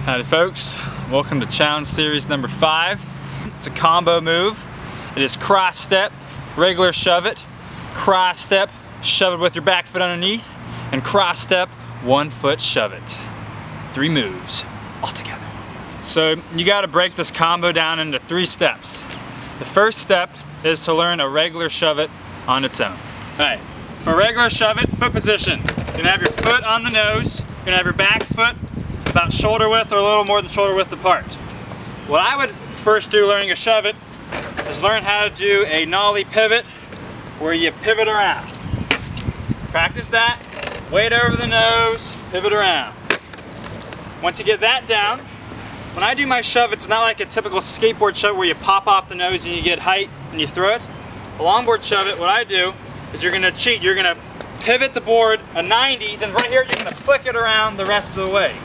Howdy folks, welcome to challenge series number 5. It's a combo move. It is cross step, regular shove it, cross step, shove it with your back foot underneath, and cross step, 1 foot shove it. 3 moves all together. So you got to break this combo down into 3 steps. The first step is to learn a regular shove it on its own. Alright, for regular shove it, foot position. You're going to have your foot on the nose, you're going to have your back foot about shoulder width or a little more than shoulder width apart. What I would first do learning a shove it is learn how to do a nollie pivot where you pivot around. Practice that, weight over the nose, pivot around. Once you get that down, when I do my shove, it's not like a typical skateboard shove where you pop off the nose and you get height and you throw it. A longboard shove it, what I do is you're going to cheat. You're going to pivot the board a 90, then right here you're going to flick it around the rest of the way.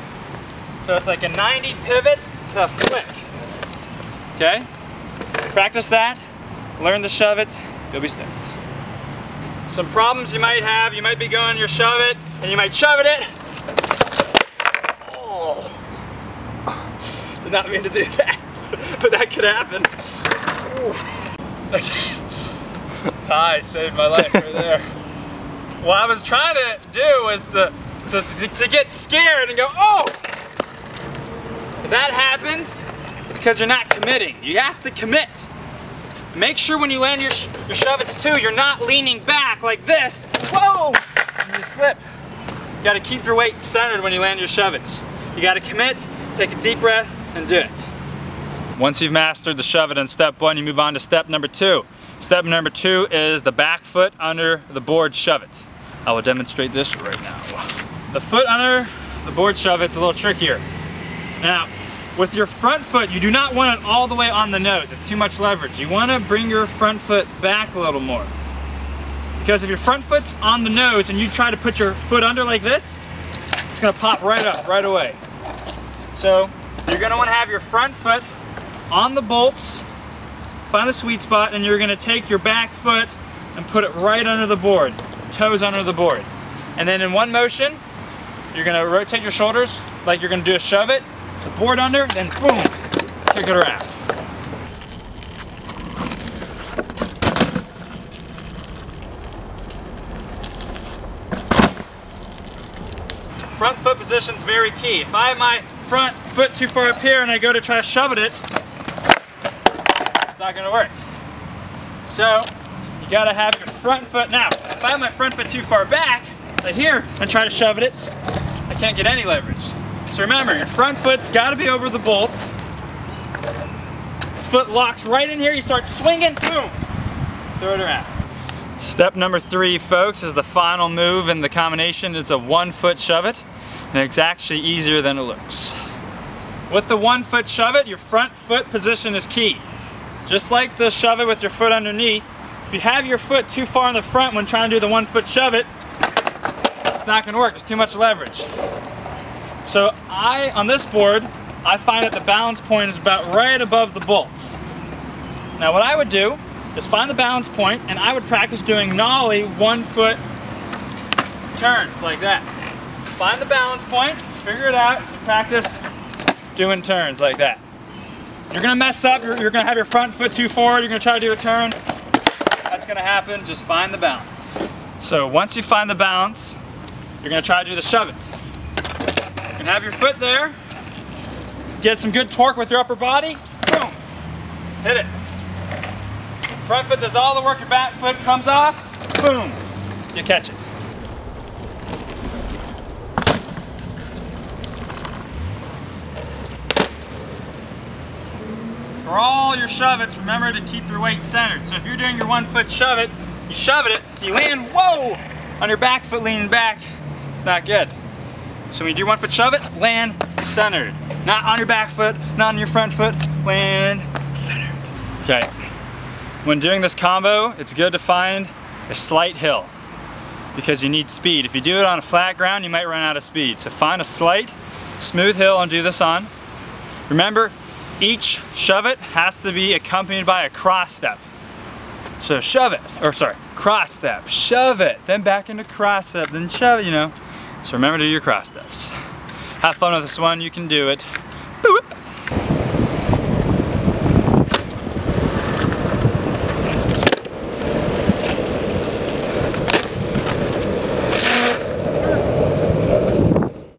So it's like a 90 pivot to a flick. Okay? Practice that, learn to shove it, you'll be stoked. Some problems you might have, you might be going your shove it, and you might shove it. Oh. Did not mean to do that, but that could happen. Okay. Ty saved my life right there. What I was trying to do was to get scared and go, oh! If that happens, it's because you're not committing. You have to commit. Make sure when you land your shove-its too, you're not leaning back like this. Whoa! And you slip. You gotta keep your weight centered when you land your shove-its. You gotta commit, take a deep breath, and do it. Once you've mastered the shove-it in step 1, you move on to step number 2. Step number 2 is the back foot under the board shove-it. I will demonstrate this right now. The foot under the board shove-it's a little trickier. Now, with your front foot, you do not want it all the way on the nose. It's too much leverage. You want to bring your front foot back a little more. Because if your front foot's on the nose and you try to put your foot under like this, it's going to pop right up, right away. So, you're going to want to have your front foot on the bolts, find the sweet spot, and you're going to take your back foot and put it right under the board, toes under the board. And then in one motion, you're going to rotate your shoulders like you're going to do a shove it, the board under, then boom, kick it around. Front foot position is very key. If I have my front foot too far up here and I go to try to shove it, it's not going to work. So you got to have your front foot. Now, if I have my front foot too far back, like here, and try to shove it, I can't get any leverage. So remember, your front foot's got to be over the bolts. This foot locks right in here, you start swinging, boom, throw it around. Step number 3, folks, is the final move in the combination. It's a 1 foot shove it, and it's actually easier than it looks. With the 1 foot shove it, your front foot position is key. Just like the shove it with your foot underneath, if you have your foot too far in the front when trying to do the 1 foot shove it, it's not going to work, it's too much leverage. So on this board, I find that the balance point is about right above the bolts. Now what I would do is find the balance point, and I would practice doing nollie 1 foot turns like that. Find the balance point, figure it out, practice doing turns like that. You're gonna mess up, you're gonna have your front foot too forward, you're gonna try to do a turn. That's gonna happen, just find the balance. So once you find the balance, you're gonna try to do the shove it. You can have your foot there, get some good torque with your upper body, boom, hit it. Front foot does all the work, your back foot comes off, boom, you catch it. For all your shove-its, remember to keep your weight centered. So if you're doing your 1 foot shove-it, you shove it, you land, whoa, on your back foot leaning back, it's not good. So when you do 1 foot shove it, land centered. Not on your back foot, not on your front foot, land centered. Okay, when doing this combo, it's good to find a slight hill because you need speed. If you do it on a flat ground, you might run out of speed. So find a slight, smooth hill and do this on. Remember, each shove it has to be accompanied by a cross step. So shove it, or sorry, cross step, shove it, then back into cross step, then shove it, you know. So remember to do your cross steps. Have fun with this one, you can do it.